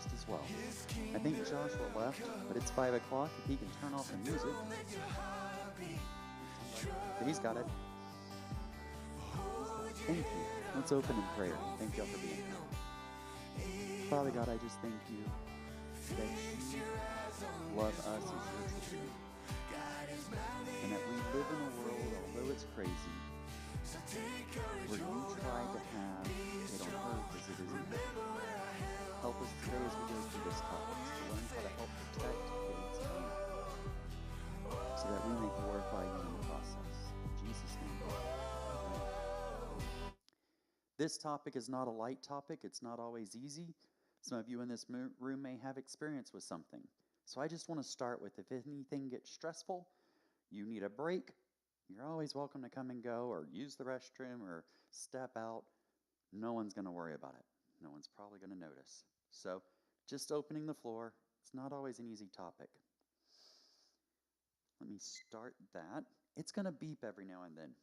breakfast as well. I think Joshua left, but it's 5 o'clock. If he can turn off the music. He's got it. Thank you. Let's open in prayer. Thank you all for being here. Father God, I just thank you that you love us as your children. And that we live in a world, although it's crazy, where you try to have it on earth as it is in heaven. Help us today as we go through this topic to learn how to help protect kids and youth, so that we may glorify you in the process. In Jesus' name. Amen. This topic is not a light topic. It's not always easy. Some of you in this room may have experience with something. So I just want to start with, if anything gets stressful, you need a break, you're always welcome to come and go or use the restroom or step out. No one's going to worry about it. No one's probably going to notice. So just opening the floor. It's not always an easy topic. Let me start that. It's going to beep every now and then.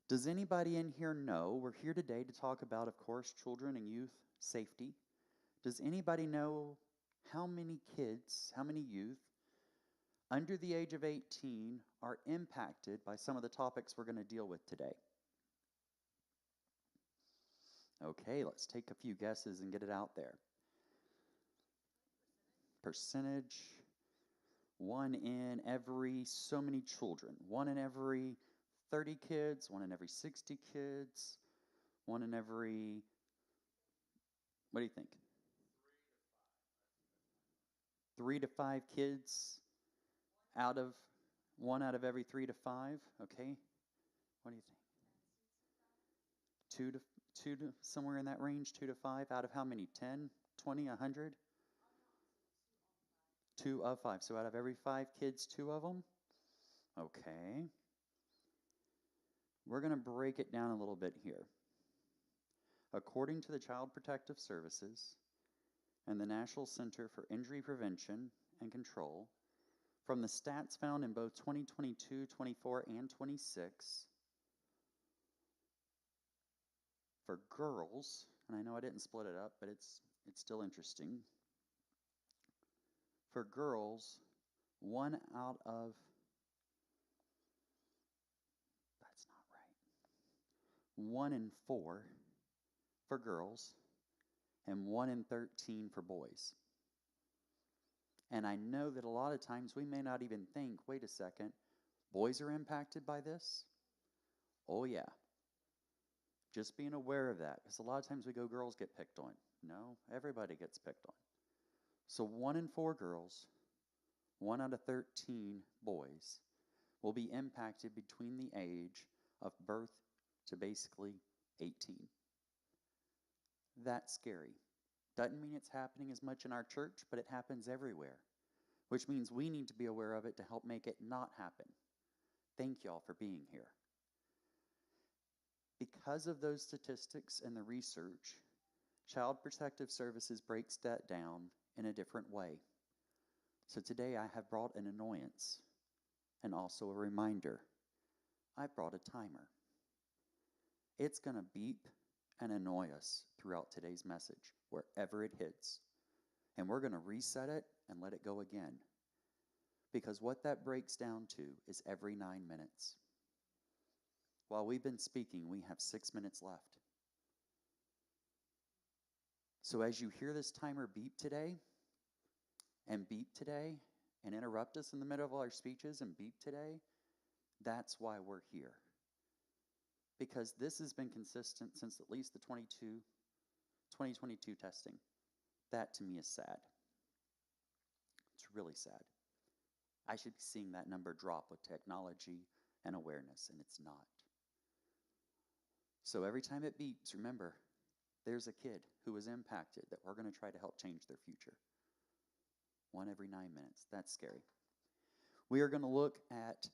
Does anybody in here know, we're here today to talk about, of course, children and youth safety. Does anybody know how many kids, how many youth under the age of 18 are impacted by some of the topics we're going to deal with today? Okay, let's take a few guesses and get it out there. Percentage, 1 in every so many children. 1 in every 30 kids, 1 in every 60 kids, 1 in every, what do you think? 3 to 5 kids out of 1 out of every 3 to 5. Okay, what do you think? 2 to somewhere in that range, 2 to 5 out of how many? 10, 20, 100? 2 of 5. So out of every 5 kids, 2 of them? Okay. We're going to break it down a little bit here. According to the Child Protective Services and the National Center for Injury Prevention and Control, from the stats found in both 2022, 24, and 26, for girls, and I know I didn't split it up, but it's still interesting. For girls, 1 out of, that's not right, 1 in 4 for girls, and 1 in 13 for boys. And I know that a lot of times we may not even think, wait a second, boys are impacted by this? Oh yeah. Just being aware of that, because a lot of times we go, girls get picked on. No, everybody gets picked on. So 1 in 4 girls, 1 out of 13 boys will be impacted between the age of birth to basically 18. That's scary. Doesn't mean it's happening as much in our church, but it happens everywhere, which means we need to be aware of it to help make it not happen. Thank y'all for being here. Because of those statistics and the research, Child Protective Services breaks that down in a different way. So today I have brought an annoyance and also a reminder. I brought a timer. It's going to beep and annoy us throughout today's message, wherever it hits. And we're going to reset it and let it go again. Because what that breaks down to is every 9 minutes. While we've been speaking, we have 6 minutes left. So as you hear this timer beep today, and interrupt us in the middle of our speeches and beep today, that's why we're here. Because this has been consistent since at least the 2022 testing. That to me is sad. It's really sad. I should be seeing that number drop with technology and awareness, and it's not. So every time it beeps, remember, there's a kid who was impacted that we're going to try to help change their future. 1 every 9 minutes. That's scary. We are going to look at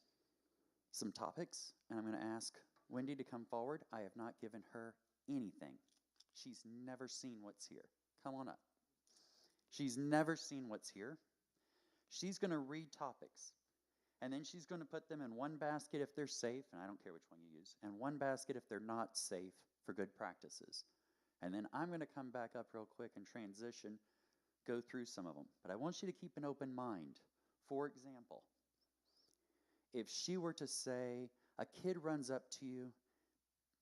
some topics, and I'm going to ask Wendy to come forward. I have not given her anything. She's never seen what's here. Come on up. She's never seen what's here. She's going to read topics, and then she's going to put them in one basket if they're safe, and I don't care which one you use, and one basket if they're not safe for good practices. And then I'm going to come back up real quick and transition go through some of them, but I want you to keep an open mind. For example, if she were to say, a kid runs up to you,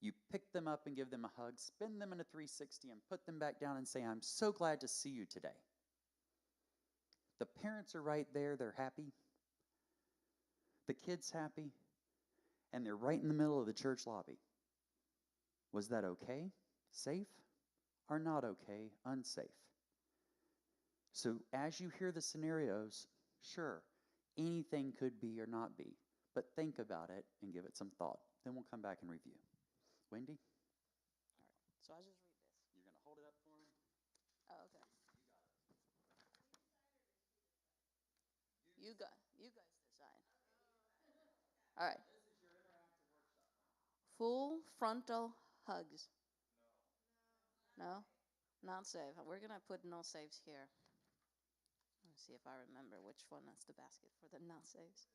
you pick them up and give them a hug, spin them in a 360 and put them back down and say, I'm so glad to see you today. The parents are right there, they're happy. The kid's happy, and they're right in the middle of the church lobby. Was that okay? Safe? Or not okay? Unsafe? So as you hear the scenarios, sure, anything could be or not be, but think about it and give it some thought. Then we'll come back and review. Wendy? All right. So I just read this. You're going to hold it up for me? Oh, okay. You guys decide. All right. This is your interactive workshop. Full frontal hugs. No? Not safe. We're going to put no saves here. Let me see if I remember which one is the basket for the not saves.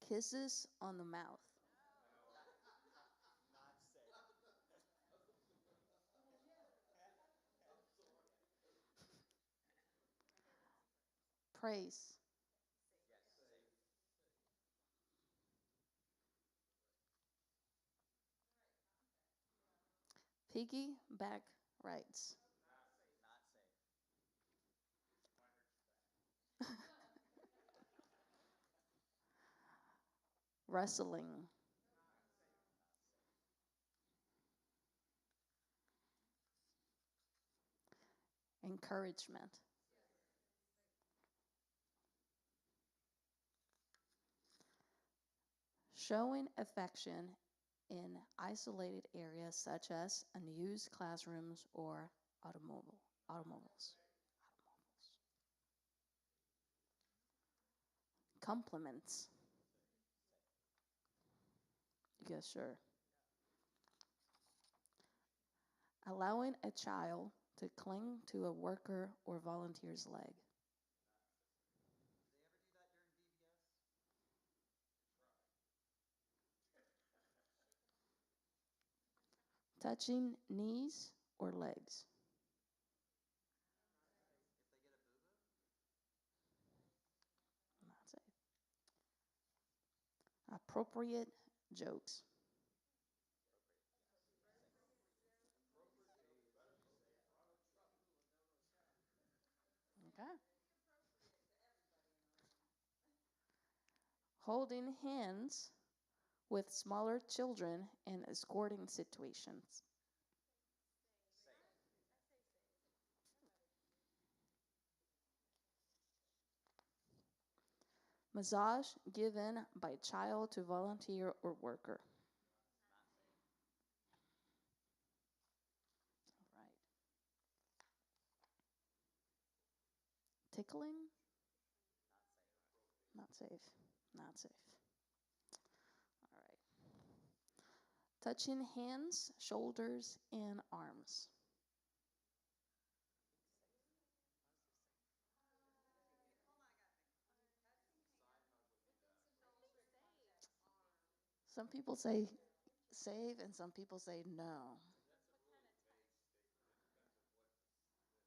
Kisses on the mouth. Not safe. Praise. Yes, safe. Piggyback rides. Not safe. Wrestling. Encouragement. Showing affection in isolated areas such as unused classrooms or automobiles. Compliments. Yes, sure. Allowing a child to cling to a worker or volunteer's leg. Did they ever do that during VBS? Touching knees or legs. If they get a boo-boo? Not safe. Appropriate jokes. Okay. Holding hands with smaller children in escorting situations. Safe. Massage given by child to volunteer or worker. Not safe. Right. Tickling? Not safe. Not safe. Not safe. All right. Touching hands, shoulders, and arms. Some people say save and some people say no.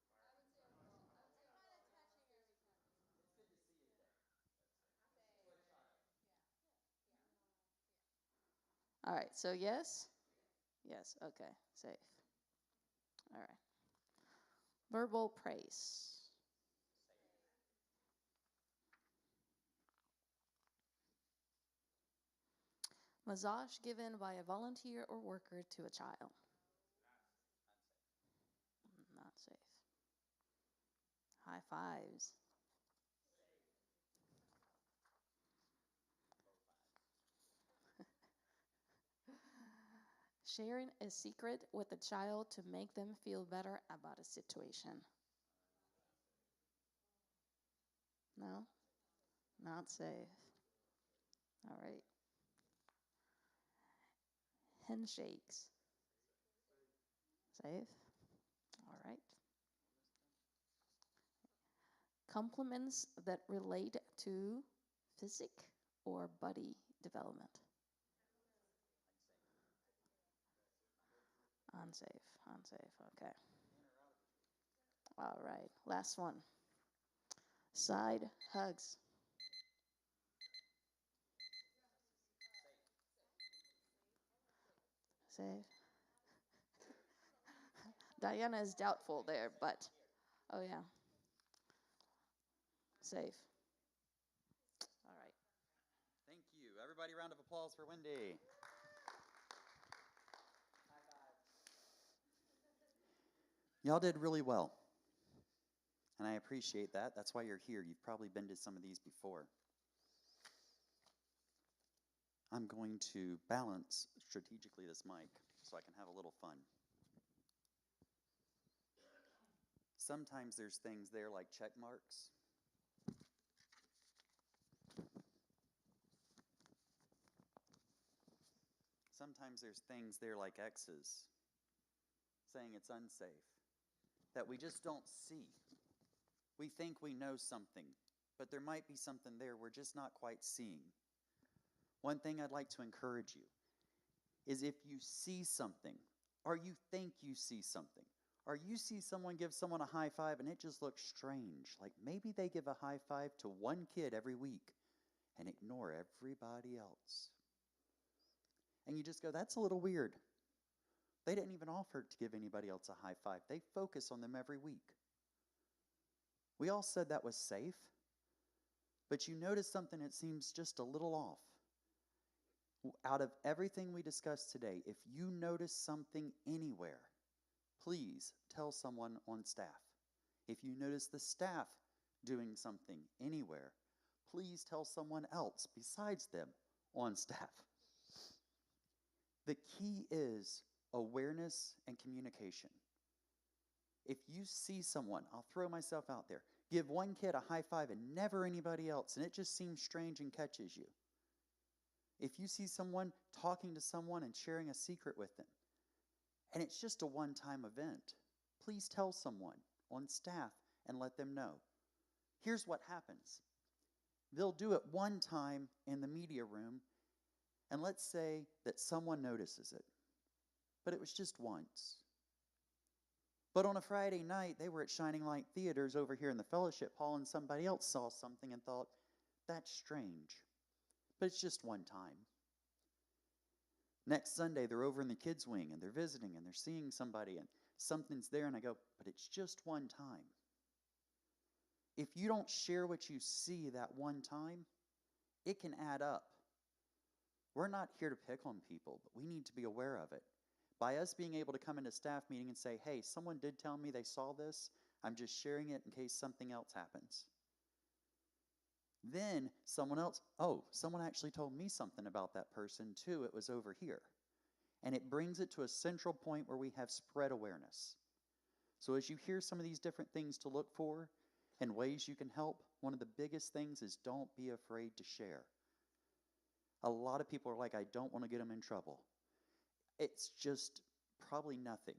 It's good to see you today. To a child. All right, so yes? Yes, okay, safe. All right. Verbal praise. Massage given by a volunteer or worker to a child. Not safe. High fives. Sharing a secret with a child to make them feel better about a situation. No? Not safe. All right. Handshakes. Safe. All right. Compliments that relate to physic or body development. Unsafe. Unsafe. Okay. All right, last one. Side hugs. Safe. Diana is doubtful there, but oh yeah, safe. All right. Thank you. Everybody, round of applause for Wendy. Y'all did really well. And I appreciate that. That's why you're here. You've probably been to some of these before. I'm going to balance strategically this mic so I can have a little fun. Sometimes there's things there like check marks. Sometimes there's things there like X's, saying it's unsafe, that we just don't see. We think we know something, but there might be something there we're just not quite seeing. One thing I'd like to encourage you is if you see something, or you think you see something, or you see someone give someone a high five and it just looks strange, like maybe they give a high five to one kid every week and ignore everybody else. And you just go, that's a little weird. They didn't even offer to give anybody else a high five. They focus on them every week. We all said that was safe, but you notice something that seems just a little off. Out of everything we discussed today, if you notice something anywhere, please tell someone on staff. If you notice the staff doing something anywhere, please tell someone else besides them on staff. The key is awareness and communication. If you see someone, I'll throw myself out there, give one kid a high five and never anybody else, and it just seems strange and catches you. If you see someone talking to someone and sharing a secret with them, and it's just a one-time event, please tell someone on staff and let them know. Here's what happens. They'll do it one time in the media room, and let's say that someone notices it, but it was just once. But on a Friday night, they were at Shining Light Theaters over here in the fellowship hall, and somebody else saw something and thought, that's strange. But it's just one time. Next Sunday, they're over in the kids' wing, and they're visiting, and they're seeing somebody, and something's there, and I go, but it's just one time. If you don't share what you see that one time, it can add up. We're not here to pick on people, but we need to be aware of it. By us being able to come into staff meeting and say, hey, someone did tell me they saw this, I'm just sharing it in case something else happens. Then someone else, someone actually told me something about that person too, it was over here. And it brings it to a central point where we have spread awareness. So as you hear some of these different things to look for and ways you can help, one of the biggest things is don't be afraid to share. A lot of people are like, I don't want to get them in trouble. It's just probably nothing.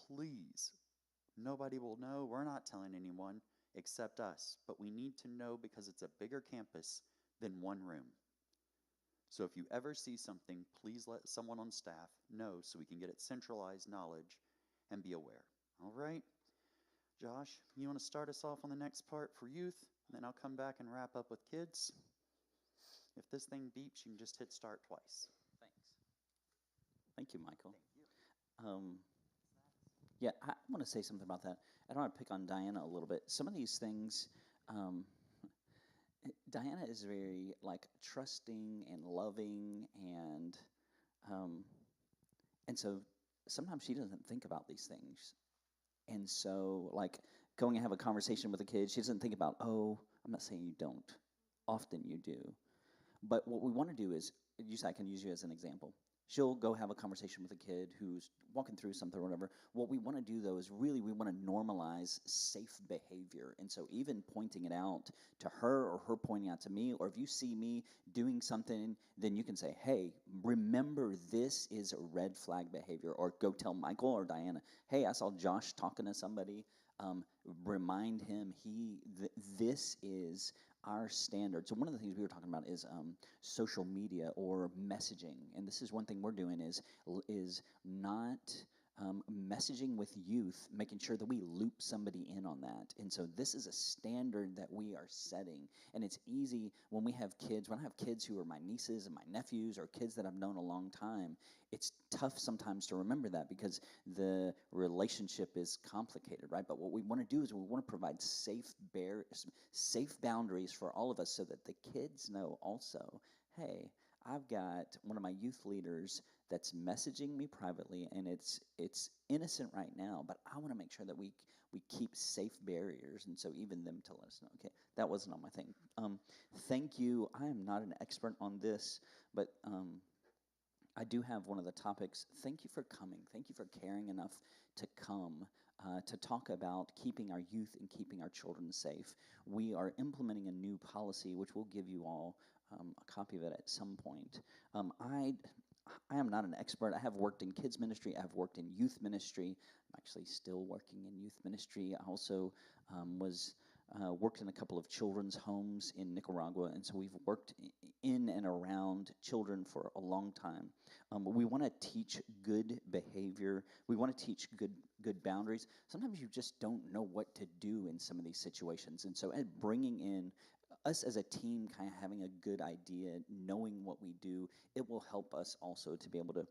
Please, nobody will know. We're not telling anyone except us. But we need to know because it's a bigger campus than one room. So if you ever see something, please let someone on staff know so we can get it centralized knowledge and be aware. All right? Josh, you want to start us off on the next part for youth? And then I'll come back and wrap up with kids. If this thing beeps, you can just hit start twice. Thanks. Thank you, Michael. Thank you. Yeah, I want to say something about that. I don't want to pick on Diana a little bit. Some of these things, Diana is very trusting and loving, and so sometimes she doesn't think about these things. And so going and have a conversation with a kid, she doesn't think about, oh, I'm not saying you don't. Often you do. But what we want to do is, I can use you as an example. She'll go have a conversation with a kid who's walking through something or whatever. What we want to do, though, is really we want to normalize safe behavior. And so even pointing it out to her or her pointing out to me, or if you see me doing something, then you can say, hey, remember this is a red flag behavior. Or go tell Michael or Diana, hey, I saw Josh talking to somebody. Remind him this is our standard. So one of the things we were talking about is social media or messaging, and this is one thing we're doing is not messaging with youth, making sure that we loop somebody in on that. And so this is a standard that we are setting. And it's easy when we have kids, when I have kids who are my nieces and my nephews or kids that I've known a long time, it's tough sometimes to remember that because the relationship is complicated, right? But what we want to do is we want to provide safe boundaries for all of us so that the kids know also, hey, I've got one of my youth leaders that's messaging me privately, and it's innocent right now, but I want to make sure that we keep safe barriers, and so even them to let us know. Okay, that wasn't on my thing. Thank you. I am not an expert on this, but I do have one of the topics. Thank you for coming. Thank you for caring enough to come to talk about keeping our youth and keeping our children safe. We are implementing a new policy, which we'll give you all a copy of it at some point. I am not an expert. I have worked in kids ministry. I've worked in youth ministry. I'm actually still working in youth ministry. I also was worked in a couple of children's homes in Nicaragua, and so we've worked in and around children for a long time. We want to teach good behavior. We want to teach good boundaries. Sometimes you just don't know what to do in some of these situations, and so bringing in us as a team kind of having a good idea, knowing what we do, it will help us also to be able to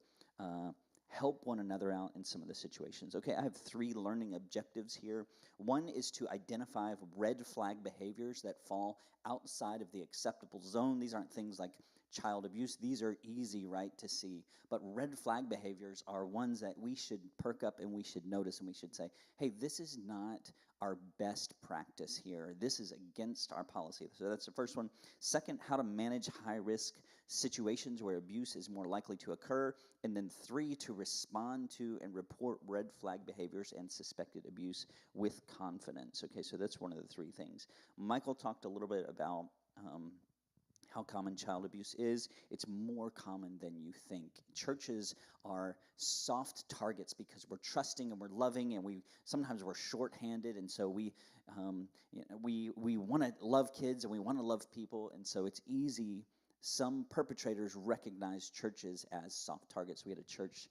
help one another out in some of the situations. Okay, I have 3 learning objectives here. One is to identify red flag behaviors that fall outside of the acceptable zone. These aren't things like child abuse. These are easy, right, to see. But red flag behaviors are ones that we should perk up and we should notice and we should say, hey, this is not our best practice here. This is against our policy. So that's the first one. Second, how to manage high-risk situations where abuse is more likely to occur. And then 3, to respond to and report red flag behaviors and suspected abuse with confidence. Okay, so that's one of the 3 things. Michael talked a little bit about how common child abuse is. It's more common than you think. Churches are soft targets because we're trusting and we're loving, and sometimes we're short-handed, and so we want to love kids and we want to love people, and so it's easy. Some perpetrators recognize churches as soft targets. We had a church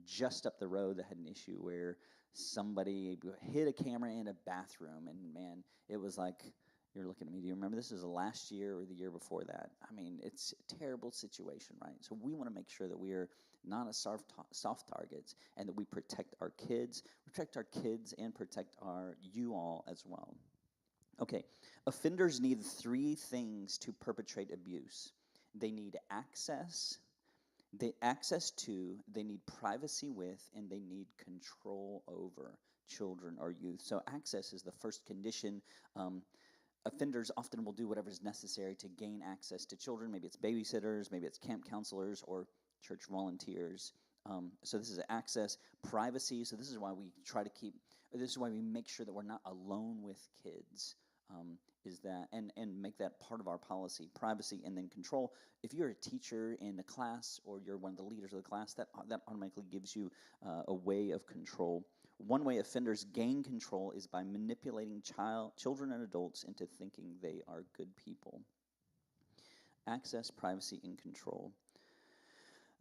just up the road that had an issue where somebody hid a camera in a bathroom, and man, it was like, you're looking at me. Do you remember this? Is the last year or the year before that? I mean, it's a terrible situation, right? So we want to make sure that we are not a soft targets and that we protect our kids, and protect you all as well. Okay, offenders need 3 things to perpetrate abuse. They need access to, they need privacy with, and they need control over children or youth. So access is the first condition. Offenders often will do whatever is necessary to gain access to children. Maybe it's babysitters, maybe it's camp counselors or church volunteers. So this is access. Privacy, so this is why we make sure that we're not alone with kids, and make that part of our policy. Privacy and then control. If you're a teacher in a class or you're one of the leaders of the class, that automatically gives you a way of control. One way offenders gain control is by manipulating children and adults into thinking they are good people. Access, privacy, and control.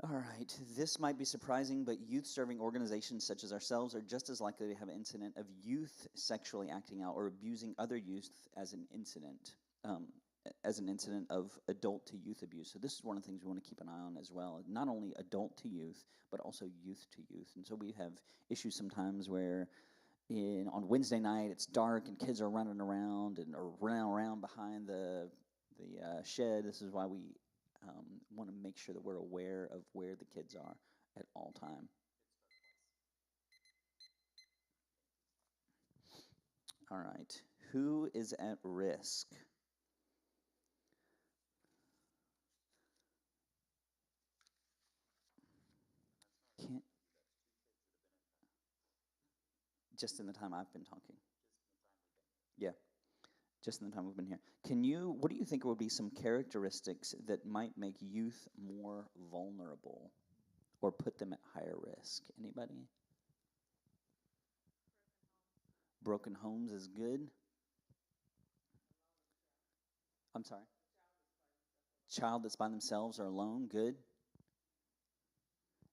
All right, this might be surprising, but youth-serving organizations such as ourselves are just as likely to have an incident of youth sexually acting out or abusing other youth as an incident of adult to youth abuse. So this is one of the things we want to keep an eye on as well. Not only adult to youth, but also youth to youth. And so we have issues sometimes where on Wednesday night it's dark and kids are running around behind the shed. This is why we want to make sure that we're aware of where the kids are at all time. All right. Who is at risk? Can't. Just in the time I've been talking. Yeah, just in the time we've been here. What do you think would be some characteristics that might make youth more vulnerable or put them at higher risk? Anybody? Broken homes is good. I'm sorry. Child that's by themselves or alone, good.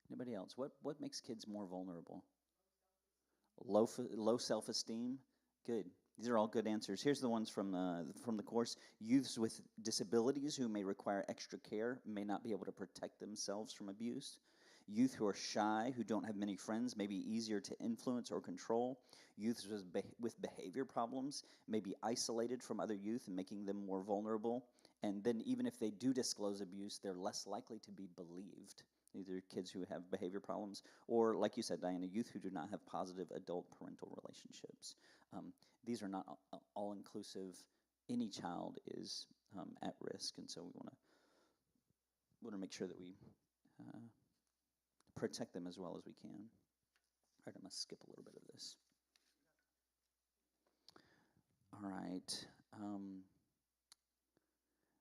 Anybody else? What makes kids more vulnerable? low self-esteem. Good. These are all good answers. Here's the ones from the course. Youths with disabilities who may require extra care may not be able to protect themselves from abuse. Youth who are shy, who don't have many friends, may be easier to influence or control. Youths with behavior problems may be isolated from other youth and making them more vulnerable. And then even if they do disclose abuse, they're less likely to be believed. These are kids who have behavior problems, or like you said, Diana, youth who do not have positive adult-parental relationships. These are not all-inclusive. Any child is at risk, and so we want to make sure that we protect them as well as we can. All right, I'm going to skip a little bit of this. All right. I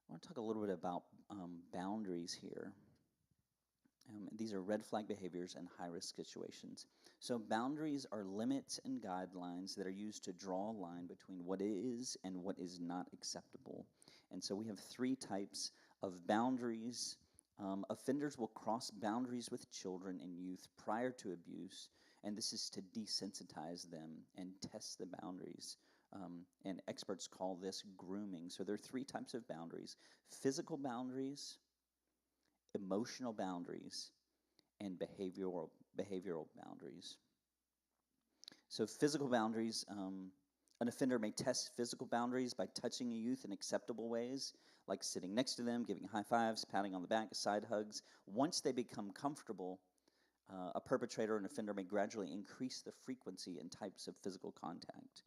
want to talk a little bit about boundaries here. These are red flag behaviors and high-risk situations. So boundaries are limits and guidelines that are used to draw a line between what is and what is not acceptable. And so we have three types of boundaries. Offenders will cross boundaries with children and youth prior to abuse, and this is to desensitize them and test the boundaries. And experts call this grooming. So there are three types of boundaries: physical boundaries, emotional boundaries, and behavioral boundaries. So physical boundaries, an offender may test physical boundaries by touching a youth in acceptable ways, like sitting next to them, giving high fives, patting on the back, side hugs. Once they become comfortable, a perpetrator or an offender may gradually increase the frequency and types of physical contact.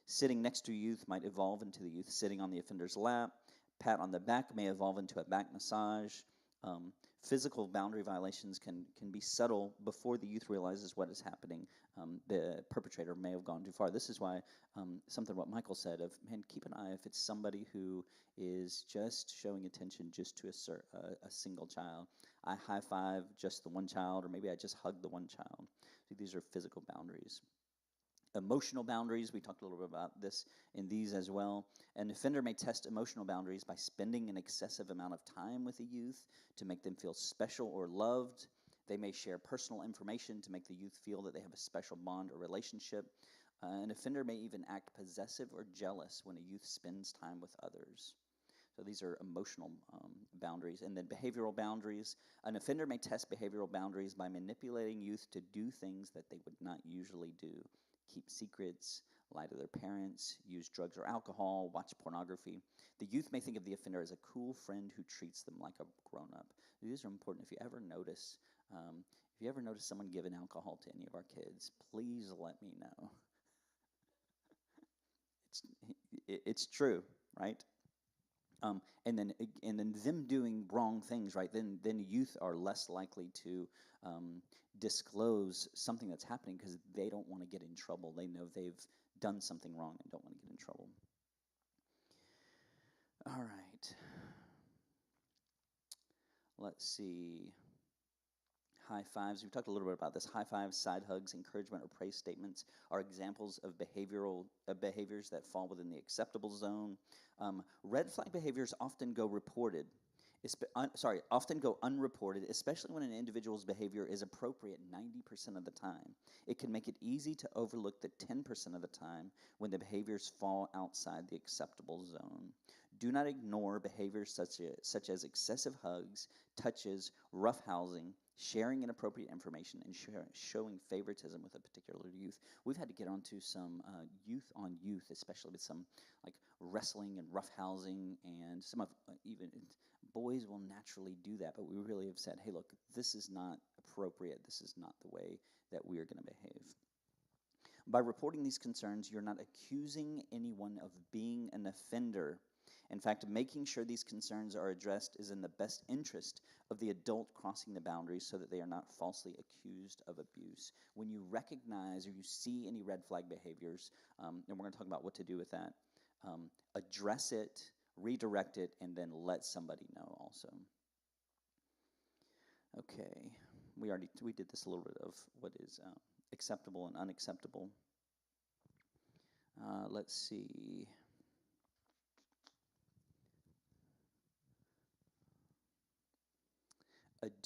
Sitting next to a youth might evolve into the youth sitting on the offender's lap. Pat on the back may evolve into a back massage. Physical boundary violations can be subtle before the youth realizes what is happening. The perpetrator may have gone too far. This is why something what Michael said of, man, keep an eye if it's somebody who is just showing attention just to a single child. I high five just the one child, or maybe I just hug the one child. So these are physical boundaries. Emotional boundaries, we talked a little bit about this in these as well. An offender may test emotional boundaries by spending an excessive amount of time with a youth to make them feel special or loved. They may share personal information to make the youth feel that they have a special bond or relationship. An offender may even act possessive or jealous when a youth spends time with others. So these are emotional boundaries. And then behavioral boundaries. An offender may test behavioral boundaries by manipulating youth to do things that they would not usually do. Keep secrets, lie to their parents, use drugs or alcohol, watch pornography. The youth may think of the offender as a cool friend who treats them like a grown-up. These are important. If you ever notice someone giving alcohol to any of our kids, please let me know. It's true, right? And then them doing wrong things, right? Then youth are less likely to disclose something that's happening because they don't want to get in trouble. They know they've done something wrong and don't want to get in trouble. All right. Let's see. High fives. We've talked a little bit about this. High fives, side hugs, encouragement, or praise statements are examples of behaviors that fall within the acceptable zone. Red flag behaviors often go unreported, especially when an individual's behavior is appropriate 90% of the time. It can make it easy to overlook the 10% of the time when the behaviors fall outside the acceptable zone. Do not ignore behaviors such as excessive hugs, touches, roughhousing, sharing inappropriate information, and showing favoritism with a particular youth. We've had to get onto some youth on youth, especially with some like wrestling and roughhousing, and some of even boys will naturally do that, but we really have said, hey, look, this is not appropriate. This is not the way that we are going to behave. By reporting these concerns, you're not accusing anyone of being an offender. In fact, making sure these concerns are addressed is in the best interest of the adult crossing the boundaries so that they are not falsely accused of abuse. When you recognize or you see any red flag behaviors, and we're going to talk about what to do with that, address it, redirect it, and then let somebody know also. Okay, we did this a little bit of what is acceptable and unacceptable. Let's see.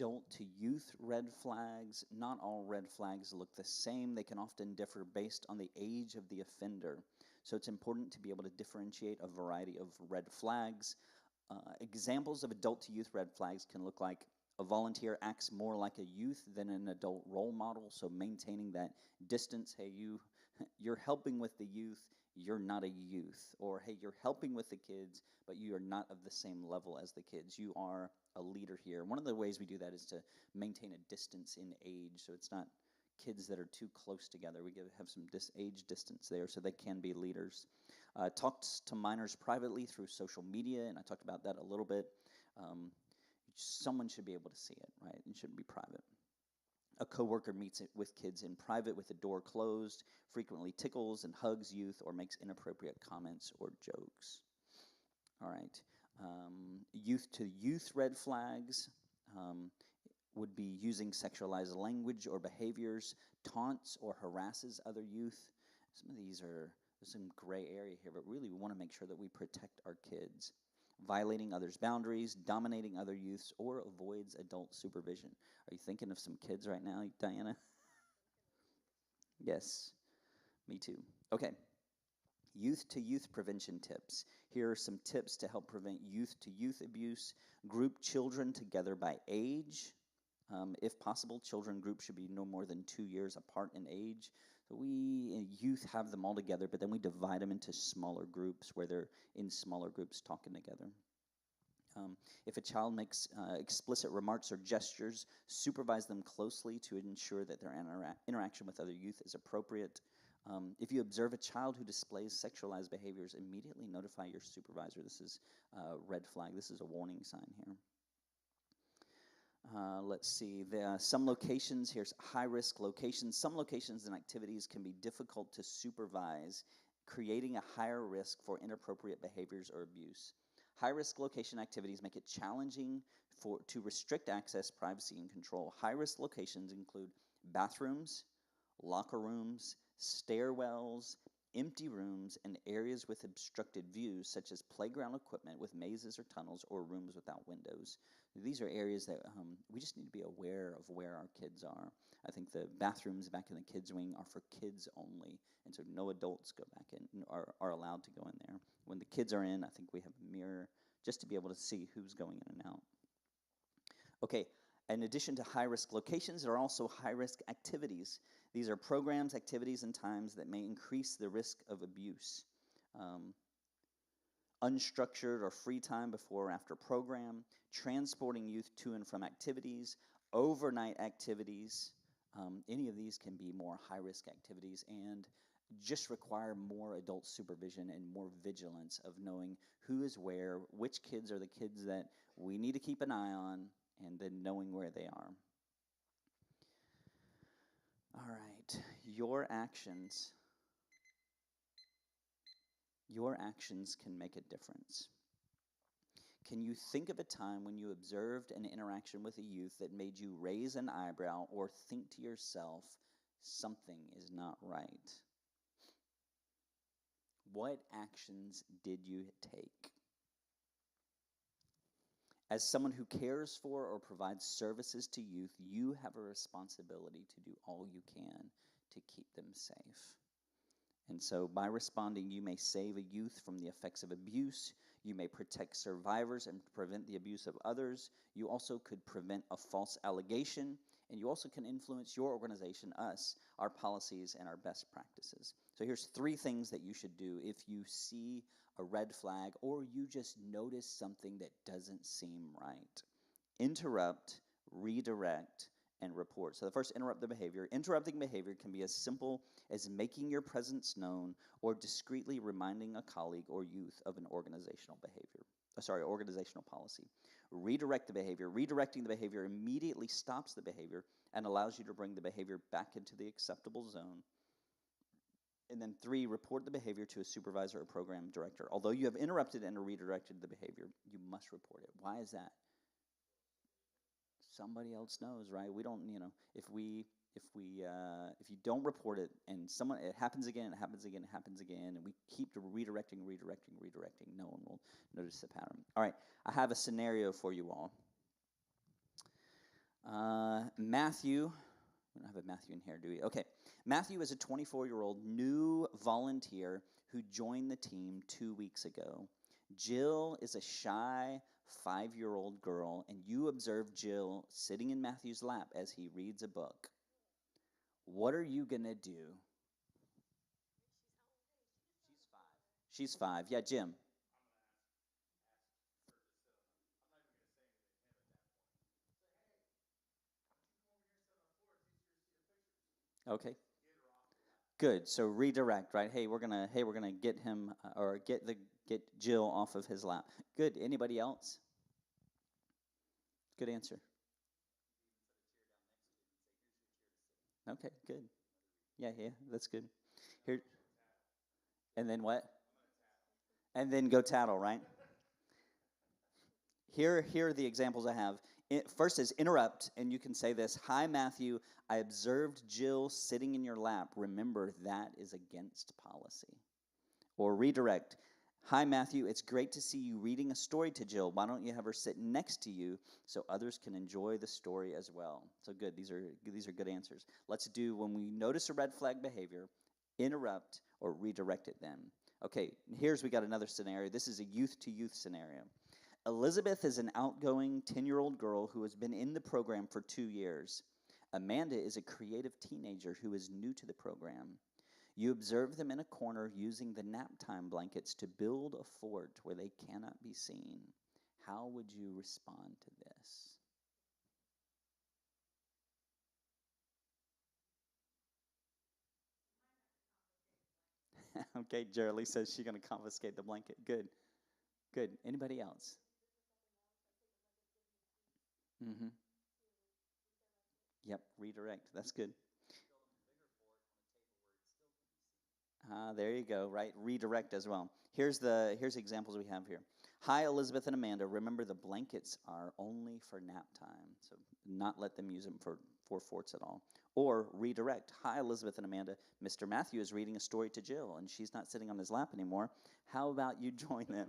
adult to youth red flags. Not all red flags look the same. They can often differ based on the age of the offender. So it's important to be able to differentiate a variety of red flags. Examples of adult to youth red flags can look like a volunteer acts more like a youth than an adult role model, so maintaining that distance. Hey, you're helping with the youth, you're not a youth. Or, hey, you're helping with the kids, but you are not of the same level as the kids. You are a leader here. One of the ways we do that is to maintain a distance in age, so it's not kids that are too close together. We have some age distance there, so they can be leaders. Talks to minors privately through social media, and I talked about that a little bit. Someone should be able to see it, right? It shouldn't be private. A coworker meets it with kids in private with the door closed, frequently tickles and hugs youth, or makes inappropriate comments or jokes. All right. Youth to youth red flags would be using sexualized language or behaviors, taunts or harasses other youth. Some of these there's some gray area here, but really we want to make sure that we protect our kids. Violating others' boundaries, dominating other youths, or avoids adult supervision. Are you thinking of some kids right now, Diana? Yes, me too. Okay, youth to youth prevention tips. Here are some tips to help prevent youth to youth abuse. Group children together by age. If possible, children groups should be no more than 2 years apart in age. So we, youth, have them all together, but then we divide them into smaller groups where they're in smaller groups talking together. If a child makes explicit remarks or gestures, supervise them closely to ensure that their interaction with other youth is appropriate. If you observe a child who displays sexualized behaviors, immediately notify your supervisor. This is a red flag. This is a warning sign here. Let's see, some locations, here's high-risk locations. Some locations and activities can be difficult to supervise, creating a higher risk for inappropriate behaviors or abuse. High-risk location activities make it challenging to restrict access, privacy, and control. High-risk locations include bathrooms, locker rooms, stairwells, empty rooms, and areas with obstructed views, such as playground equipment with mazes or tunnels, or rooms without windows. These are areas that we just need to be aware of where our kids are. I think the bathrooms back in the kids' wing are for kids only, and so no adults go back in, are allowed to go in there. When the kids are in, I think we have a mirror just to be able to see who's going in and out. Okay, in addition to high-risk locations, there are also high-risk activities. These are programs, activities, and times that may increase the risk of abuse. Unstructured or free time before or after program, transporting youth to and from activities, overnight activities. Any of these can be more high-risk activities and just require more adult supervision and more vigilance of knowing who is where, which kids are the kids that we need to keep an eye on, and then knowing where they are. All right, your actions can make a difference. Can you think of a time when you observed an interaction with a youth that made you raise an eyebrow or think to yourself, something is not right? What actions did you take? As someone who cares for or provides services to youth, you have a responsibility to do all you can to keep them safe. And so by responding, you may save a youth from the effects of abuse. You may protect survivors and prevent the abuse of others. You also could prevent a false allegation. And you also can influence your organization, us, our policies, and our best practices. So here's 3 things that you should do if you see a red flag or you just notice something that doesn't seem right. Interrupt, redirect, and report. So the first, interrupt the behavior. Interrupting behavior can be as simple as making your presence known or discreetly reminding a colleague or youth of an organizational policy. Redirect the behavior. Redirecting the behavior immediately stops the behavior and allows you to bring the behavior back into the acceptable zone. And then 3, report the behavior to a supervisor or program director. Although you have interrupted and redirected the behavior, you must report it. Why is that? Somebody else knows, right? We don't, if you don't report it and it happens again, and we keep redirecting, no one will notice the pattern. All right, I have a scenario for you all. Matthew, we don't have a Matthew in here, do we? Okay. Matthew is a 24-year-old new volunteer who joined the team 2 weeks ago. Jill is a shy 5-year-old girl, and you observe Jill sitting in Matthew's lap as he reads a book. What are you going to do? She's 5. Yeah, Jim. Okay. Good. So redirect, right? Hey, we're gonna get him or get Jill off of his lap. Good. Anybody else? Good answer. Okay, good. Yeah, yeah, that's good. Here and then what? And then go tattle, right? Here are the examples I have. First is interrupt, and you can say this: Hi, Matthew. I observed Jill sitting in your lap. Remember, that is against policy. Or redirect. Hi, Matthew. It's great to see you reading a story to Jill. Why don't you have her sit next to you so others can enjoy the story as well? So good. These are good answers. Let's do when we notice a red flag behavior, interrupt or redirect it then. Okay, we got another scenario. This is a youth to youth scenario. Elizabeth is an outgoing 10-year-old girl who has been in the program for 2 years. Amanda is a creative teenager who is new to the program. You observe them in a corner using the nap time blankets to build a fort where they cannot be seen. How would you respond to this? Okay, Jerry says she's going to confiscate the blanket. Good, good. Anybody else? Mm-hmm. Yep, redirect. That's good. There you go. Right, redirect as well. Here's examples we have here. Hi, Elizabeth and Amanda. Remember, the blankets are only for nap time, so not let them use them for forts at all. Or redirect. Hi, Elizabeth and Amanda. Mr. Matthew is reading a story to Jill, and she's not sitting on his lap anymore. How about you join them?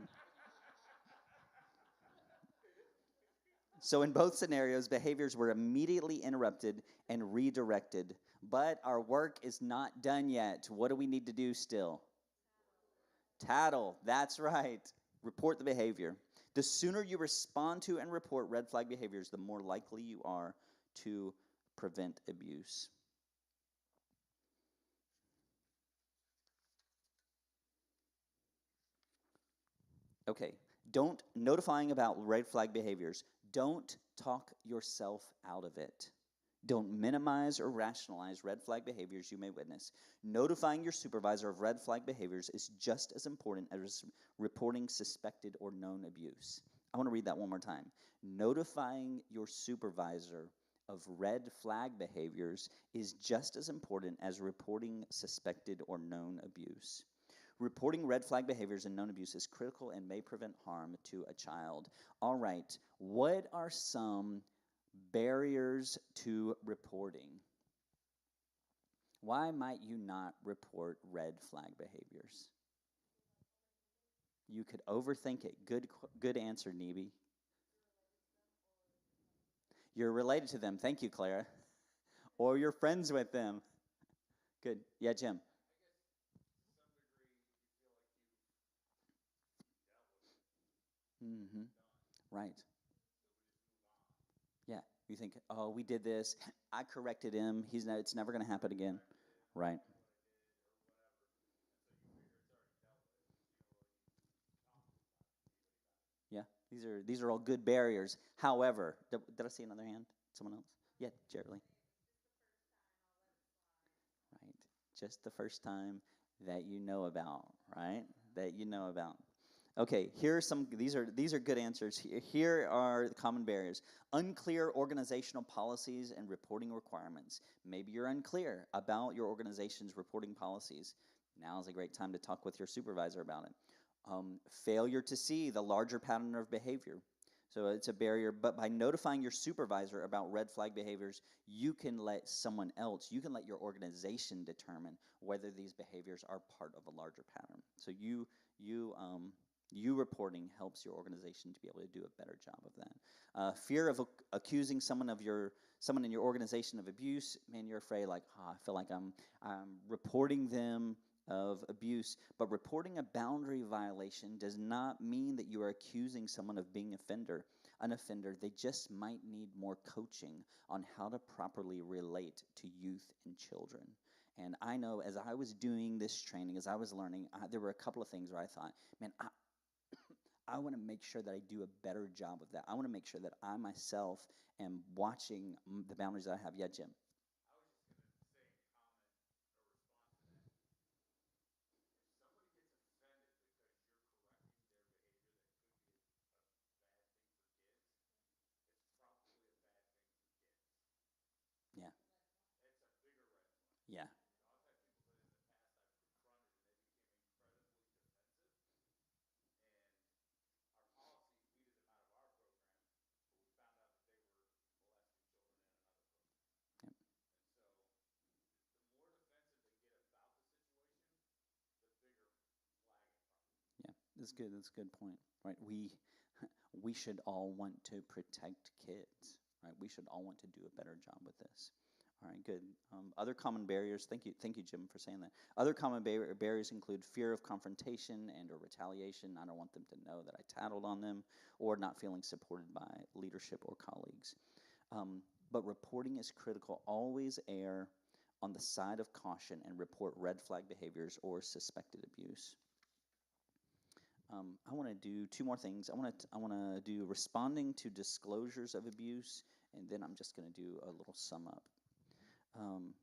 So in both scenarios, behaviors were immediately interrupted and redirected. But our work is not done yet. What do we need to do still? Tattle. That's right. Report the behavior. The sooner you respond to and report red flag behaviors, the more likely you are to prevent abuse. Okay. Don't notifying about red flag behaviors. Don't talk yourself out of it. Don't minimize or rationalize red flag behaviors you may witness. Notifying your supervisor of red flag behaviors is just as important as reporting suspected or known abuse. I want to read that one more time. Notifying your supervisor of red flag behaviors is just as important as reporting suspected or known abuse. Reporting red flag behaviors and known abuse is critical and may prevent harm to a child. All right, what are some barriers to reporting? Why might you not report red flag behaviors? You could overthink it. Good answer, Neeby. You're related to them. Thank you, Clara. Or you're friends with them. Good. Yeah, Jim. Mm-hmm. Right. Yeah. You think, oh, we did this. I corrected him. It's never going to happen again. Right. Yeah. These are all good barriers. However, did I see another hand? Someone else? Yeah, Jerry. Right. Just the first time that you know about, right? That you know about. Okay, here are some these are good answers. Here are the common barriers. Unclear organizational policies and reporting requirements. Maybe you're unclear about your organization's reporting policies. Now is a great time to talk with your supervisor about it. Failure to see the larger pattern of behavior. So it's a barrier, but by notifying your supervisor about red flag behaviors, you can let you can let your organization determine whether these behaviors are part of a larger pattern. So you You reporting helps your organization to be able to do a better job of that. Fear of accusing someone in your organization of abuse. Man, you're afraid, like, I feel like I'm reporting them of abuse. But reporting a boundary violation does not mean that you are accusing someone of being an offender. They just might need more coaching on how to properly relate to youth and children. And I know as I was doing this training, as I was learning, there were a couple of things where I thought, man, I want to make sure that I do a better job of that. I want to make sure that I myself am watching the boundaries that I have. Yeah, Jim. Yeah. Yeah. Yep. Yeah. That's good. That's a good point. Right. We should all want to protect kids. Right. We should all want to do a better job with this. All right, good. Other common barriers. Thank you, Jim, for saying that. Other common barriers include fear of confrontation and/or retaliation. I don't want them to know that I tattled on them, or not feeling supported by leadership or colleagues. But reporting is critical. Always err on the side of caution and report red flag behaviors or suspected abuse. I want to do two more things. I want to do responding to disclosures of abuse, and then I'm just going to do a little sum up. Um,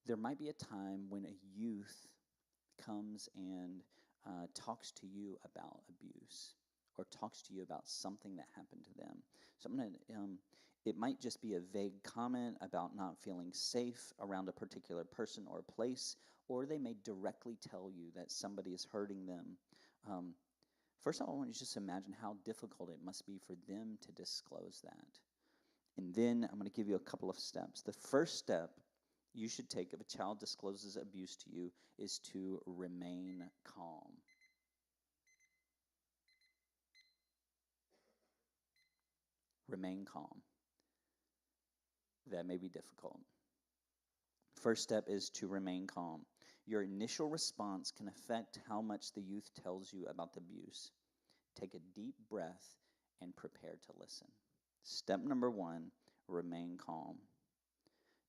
there might be a time when a youth comes and talks to you about abuse or talks to you about something that happened to them. So I'm going to, it might just be a vague comment about not feeling safe around a particular person or place, or they may directly tell you that somebody is hurting them. First of all, I want you to just imagine how difficult it must be for them to disclose that. And then I'm going to give you a couple of steps. The first step you should take if a child discloses abuse to you is to remain calm. Remain calm. That may be difficult. First step is to remain calm. Your initial response can affect how much the youth tells you about the abuse. Take a deep breath and prepare to listen. Step number one, remain calm.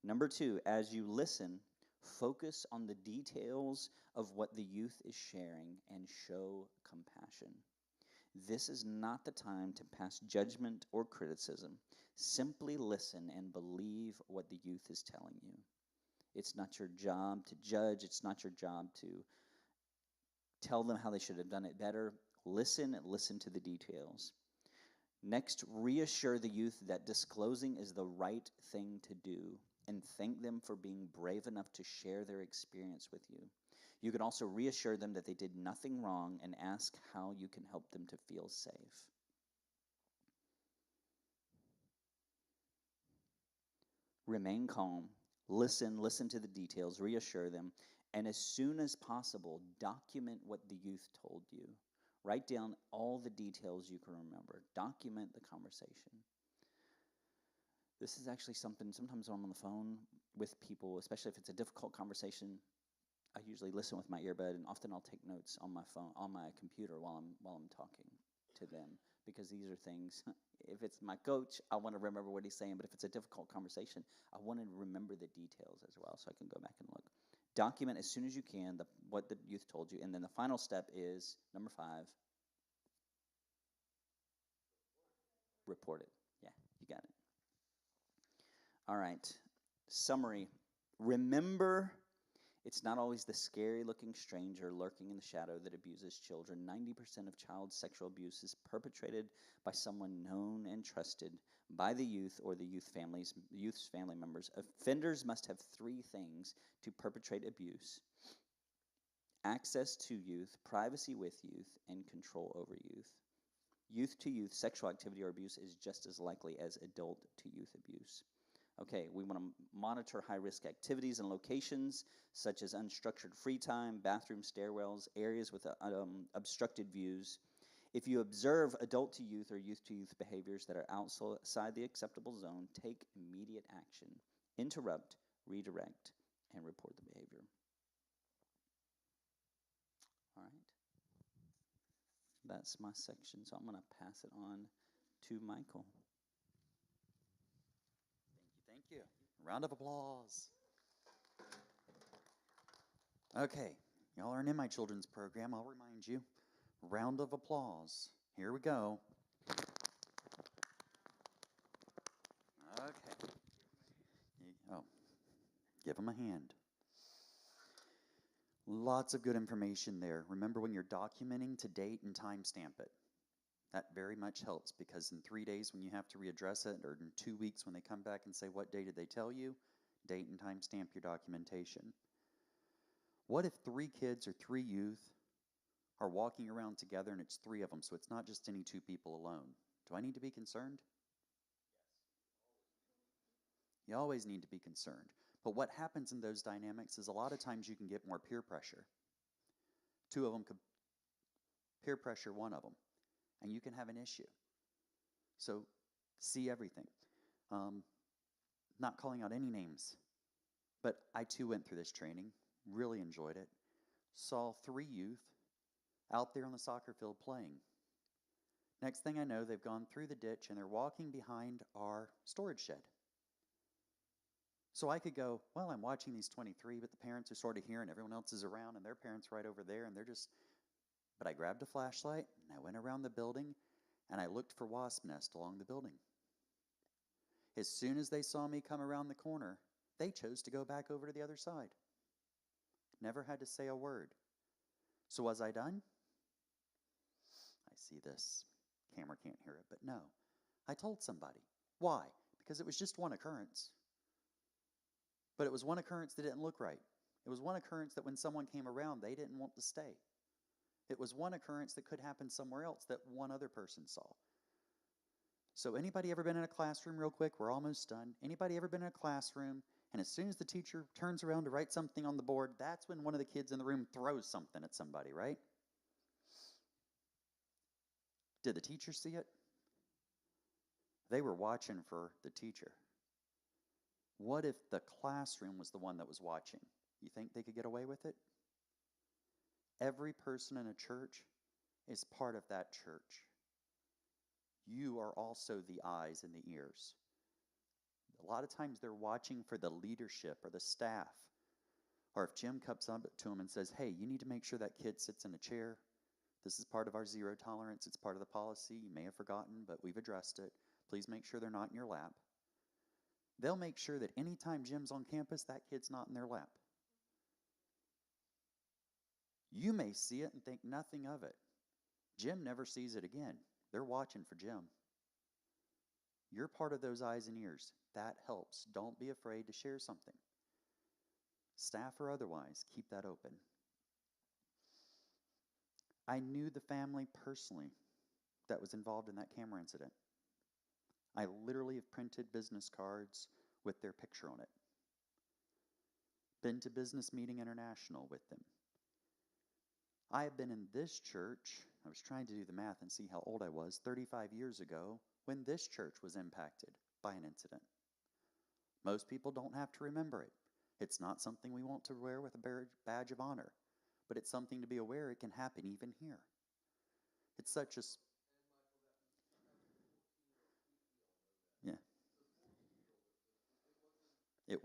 Number two, as you listen, focus on the details of what the youth is sharing and show compassion. This is not the time to pass judgment or criticism. Simply listen and believe what the youth is telling you. It's not your job to judge. It's not your job to tell them how they should have done it better. Listen and listen to the details. Next, reassure the youth that disclosing is the right thing to do and thank them for being brave enough to share their experience with you. You can also reassure them that they did nothing wrong and ask how you can help them to feel safe. Remain calm. Listen to the details, reassure them, and as soon as possible, document what the youth told you. Write down all the details you can remember. Document the conversation. This is actually something, sometimes when I'm on the phone with people, especially if it's a difficult conversation, I usually listen with my earbud, and often I'll take notes on my phone, on my computer while I'm talking to them, because these are things. If it's my coach, I want to remember what he's saying, but if it's a difficult conversation, I want to remember the details as well, so I can go back and look. Document as soon as you can what the youth told you, and then the final step is number 5. Report it. Yeah, you got it. All right. Summary. Remember, it's not always the scary-looking stranger lurking in the shadow that abuses children. 90% of child sexual abuse is perpetrated by someone known and trusted by the youth or the youth's family members. Offenders must have 3 things to perpetrate abuse: access to youth, privacy with youth, and control over youth. Youth to youth sexual activity or abuse is just as likely as adult to youth abuse. Okay, we want to monitor high-risk activities and locations, such as unstructured free time, bathroom stairwells, areas with obstructed views. If you observe adult to youth or youth to youth behaviors that are outside the acceptable zone, take immediate action. Interrupt, redirect, and report the behavior. All right. That's my section, so I'm going to pass it on to Michael. Thank you. Round of applause. Okay, y'all aren't in my children's program. I'll remind you. Round of applause. Here we go. Okay. Oh, give them a hand. Lots of good information there. Remember, when you're documenting, to date and timestamp it. That very much helps, because in 3 days when you have to readdress it, or in 2 weeks when they come back and say, what day did they tell you? Date and timestamp your documentation. What if 3 kids or 3 youth are walking around together and it's 3 of them, so it's not just any 2 people alone? Do I need to be concerned? You always need to be concerned. But what happens in those dynamics is a lot of times you can get more peer pressure. 2 of them could peer pressure 1 of them, and you can have an issue. So see everything. Not calling out any names, but I too went through this training, really enjoyed it. Saw 3 youth out there on the soccer field playing. Next thing I know, they've gone through the ditch and they're walking behind our storage shed. So I could go, well, I'm watching these 23, but the parents are sort of here and everyone else is around and their parents right over there, and they're just... But I grabbed a flashlight and I went around the building and I looked for wasp nest along the building. As soon as they saw me come around the corner, they chose to go back over to the other side. Never had to say a word. So was I done? I see this. Camera can't hear it, but no. I told somebody. Why? Because it was just one occurrence. But it was one occurrence that didn't look right. It was one occurrence that when someone came around, they didn't want to stay. It was one occurrence that could happen somewhere else that one other person saw. So anybody ever been in a classroom, real quick? We're almost done. Anybody ever been in a classroom, and as soon as the teacher turns around to write something on the board, that's when one of the kids in the room throws something at somebody, right? Did the teacher see it? They were watching for the teacher. What if the classroom was the one that was watching? You think they could get away with it? Every person in a church is part of that church. You are also the eyes and the ears. A lot of times they're watching for the leadership or the staff. Or if Jim comes up to them and says, hey, you need to make sure that kid sits in a chair. This is part of our 0 tolerance. It's part of the policy. You may have forgotten, but we've addressed it. Please make sure they're not in your lap. They'll make sure that anytime Jim's on campus, that kid's not in their lap. You may see it and think nothing of it. Jim never sees it again. They're watching for Jim. You're part of those eyes and ears. That helps. Don't be afraid to share something. Staff or otherwise, keep that open. I knew the family personally that was involved in that camera incident. I literally have printed business cards with their picture on it. Been to Business Meeting International with them. I have been in this church, I was trying to do the math and see how old I was, 35 years ago, when this church was impacted by an incident. Most people don't have to remember it. It's not something we want to wear with a badge of honor, but it's something to be aware it can happen even here. It's such a... Yeah. It...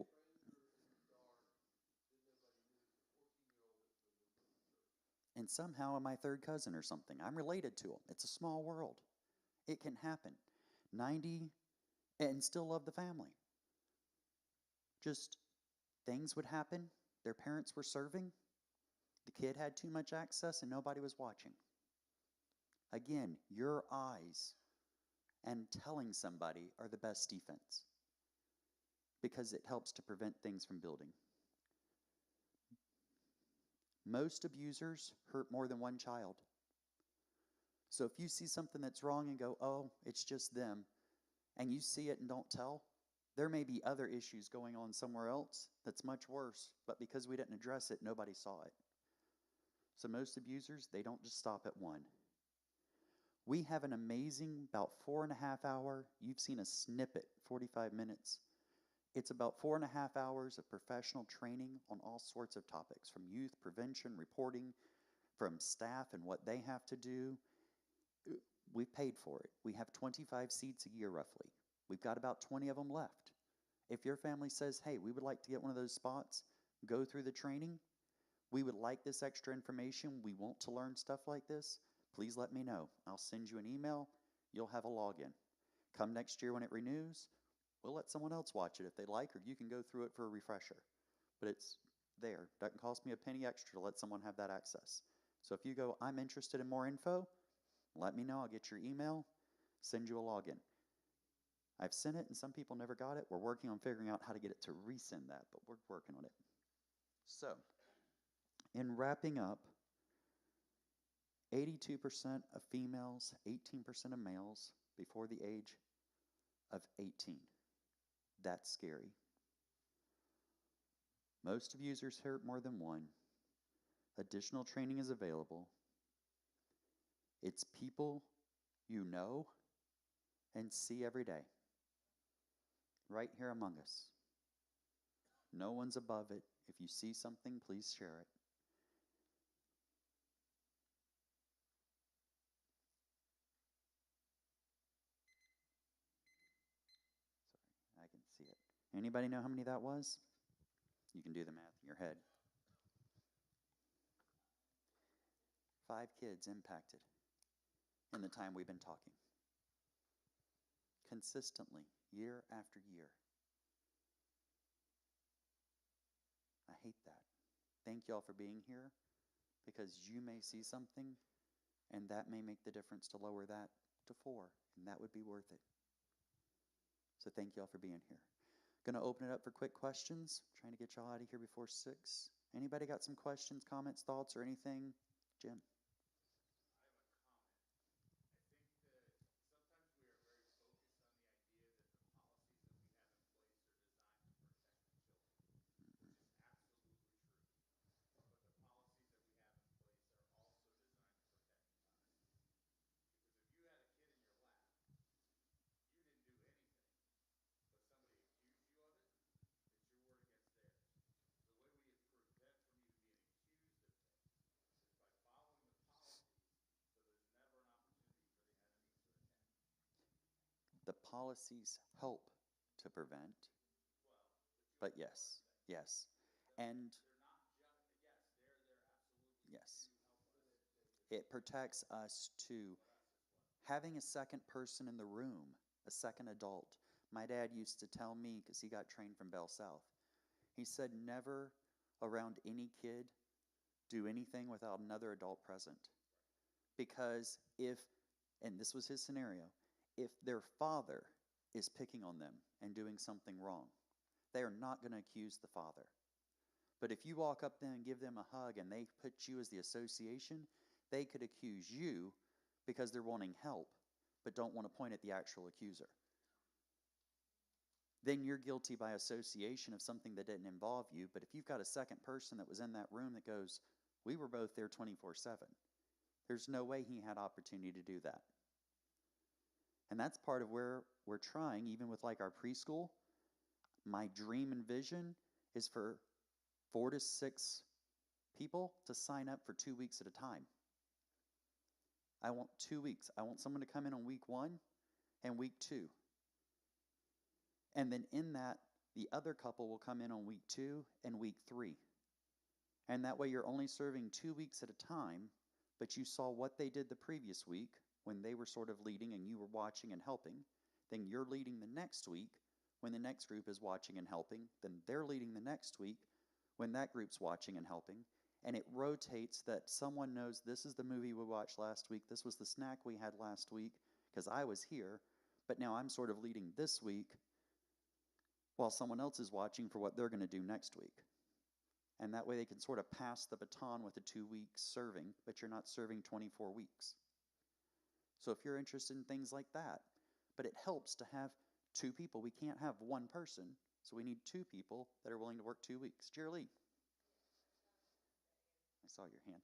And somehow I'm my third cousin or something. I'm related to him. It's a small world. It can happen. 90 and still love the family. Just things would happen. Their parents were serving. The kid had too much access and nobody was watching. Again, your eyes and telling somebody are the best defense, because it helps to prevent things from building. Most abusers hurt more than one child. So if you see something that's wrong and go, oh, it's just them, and you see it and don't tell, There may be other issues going on somewhere else that's much worse, but because we didn't address it, nobody saw it. So most abusers, they don't just stop at one. We have an amazing, about 4.5 hour, you've seen a snippet, 45 minutes. It's about 4.5 hours of professional training on all sorts of topics, from youth prevention, reporting, from staff and what they have to do. We've paid for it. We have 25 seats a year roughly. We've got about 20 of them left. If your family says, hey, we would like to get one of those spots, go through the training, we would like this extra information, we want to learn stuff like this, please let me know. I'll send you an email. You'll have a login. Come next year when it renews, we'll let someone else watch it if they like, or you can go through it for a refresher. But it's there. Doesn't cost me a penny extra to let someone have that access. So if you go, I'm interested in more info, let me know. I'll get your email, send you a login. I've sent it, and some people never got it. We're working on figuring out how to get it to resend that, but we're working on it. So, in wrapping up, 82% of females, 18% of males before the age of 18. That's scary. Most abusers hurt more than one. Additional training is available. It's people you know and see every day, right here among us. No one's above it. If you see something, please share it. Sorry, I can see it. Anybody know how many that was? You can do the math in your head. 5 kids impacted in the time we've been talking. Consistently, year after year. I hate that. Thank y'all for being here, because you may see something and that may make the difference to lower that to 4, and that would be worth it. So thank y'all for being here. Going to open it up for quick questions. Trying to get y'all out of here before 6. Anybody got some questions, comments, thoughts, or anything? Jim? The policies help to prevent, but yes, yes. And yes, it protects us to having a second person in the room, a second adult. My dad used to tell me, because he got trained from Bell South, he said, never around any kid do anything without another adult present. Because if, and this was his scenario, if their father is picking on them and doing something wrong, they are not going to accuse the father. But if you walk up there and give them a hug and they put you as the association, they could accuse you because they're wanting help, but don't want to point at the actual accuser. Then you're guilty by association of something that didn't involve you. But if you've got a second person that was in that room that goes, we were both there 24/7, there's no way he had opportunity to do that. And that's part of where we're trying, even with like our preschool. My dream and vision is for 4 to 6 people to sign up for 2 weeks at a time. I want 2 weeks. I want someone to come in on week 1 and week 2. And then in that, the other couple will come in on week 2 and week 3. And that way you're only serving 2 weeks at a time, but you saw what they did the previous week when they were sort of leading and you were watching and helping. Then you're leading the next week when the next group is watching and helping. Then they're leading the next week when that group's watching and helping. And it rotates that someone knows this is the movie we watched last week, this was the snack we had last week, because I was here, but now I'm sort of leading this week while someone else is watching for what they're going to do next week. And that way they can sort of pass the baton with a 2-week serving, but you're not serving 24 weeks. So if you're interested in things like that, but it helps to have 2 people. We can't have one person. So we need 2 people that are willing to work 2 weeks. Jerry, I saw your hand.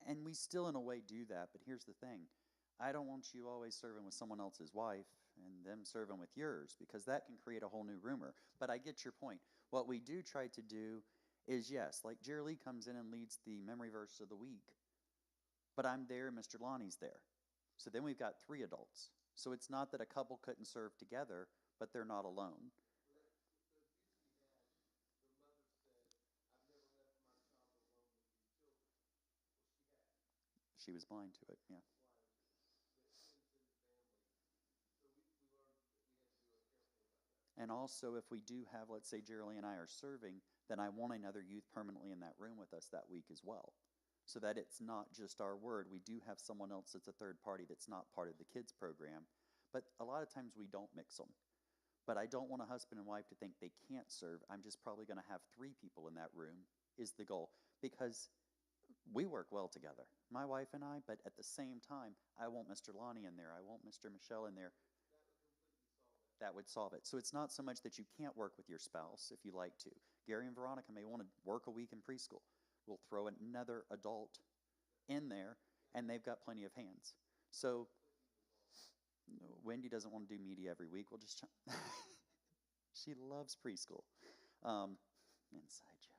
And we still, in a way, do that. But here's the thing, I don't want you always serving with someone else's wife and them serving with yours, because that can create a whole new rumor. But I get your point. What we do try to do is, yes, like Jerry Lee comes in and leads the memory verse of the week, but I'm there, Mr. Lonnie's there. So then we've got 3 adults. So it's not that a couple couldn't serve together, but they're not alone. She was blind to it, yeah. And also, if we do have, let's say Jerry and I are serving, then I want another youth permanently in that room with us that week as well. So that it's not just our word. We do have someone else that's a third party that's not part of the kids program. But a lot of times we don't mix them. But I don't want a husband and wife to think they can't serve. I'm just probably going to have 3 people in that room is the goal. Because we work well together, my wife and I, but at the same time, I want Mr. Lonnie in there. I want Mr. Michelle in there. That would solve it. So it's not so much that you can't work with your spouse if you like to. Gary and Veronica may want to work a week in preschool. We'll throw another adult in there, and they've got plenty of hands. So Wendy doesn't want to do media every week. We'll just she loves preschool. Inside joke.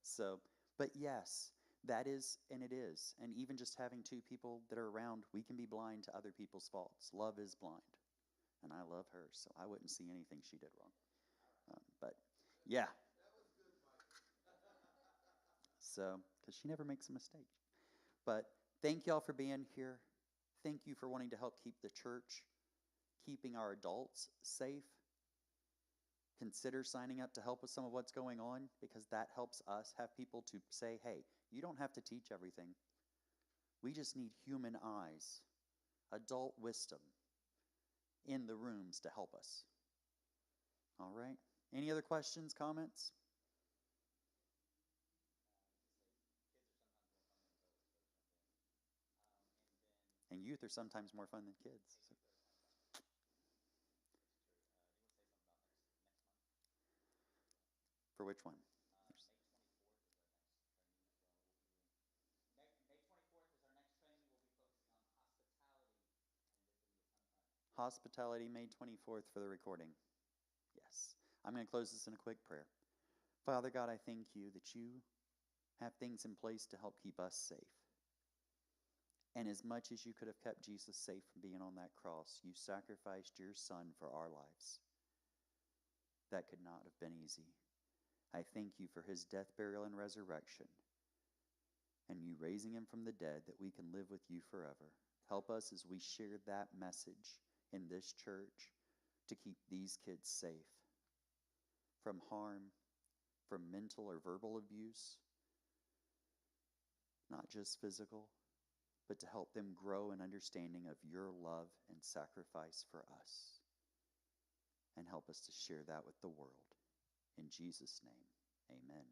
So, but yes, that is, and it is. And even just having 2 people that are around, we can be blind to other people's faults. Love is blind. And I love her, so I wouldn't see anything she did wrong. But yeah. So, because she never makes a mistake. But thank y'all for being here. Thank you for wanting to help keep the church, keeping our adults safe. Consider signing up to help with some of what's going on, because that helps us have people to say, hey, you don't have to teach everything. We just need human eyes, adult wisdom in the rooms to help us. All right. Any other questions, comments? And youth are sometimes more fun than kids. So. For which one? Hospitality, May 24th for the recording. Yes. I'm going to close this in a quick prayer. Father God, I thank you that you have things in place to help keep us safe. And as much as you could have kept Jesus safe from being on that cross, you sacrificed your son for our lives. That could not have been easy. I thank you for his death, burial, and resurrection, and you raising him from the dead that we can live with you forever. Help us as we share that message in this church to keep these kids safe from harm, from mental or verbal abuse, not just physical, but to help them grow in understanding of your love and sacrifice for us. And help us to share that with the world. In Jesus' name, amen.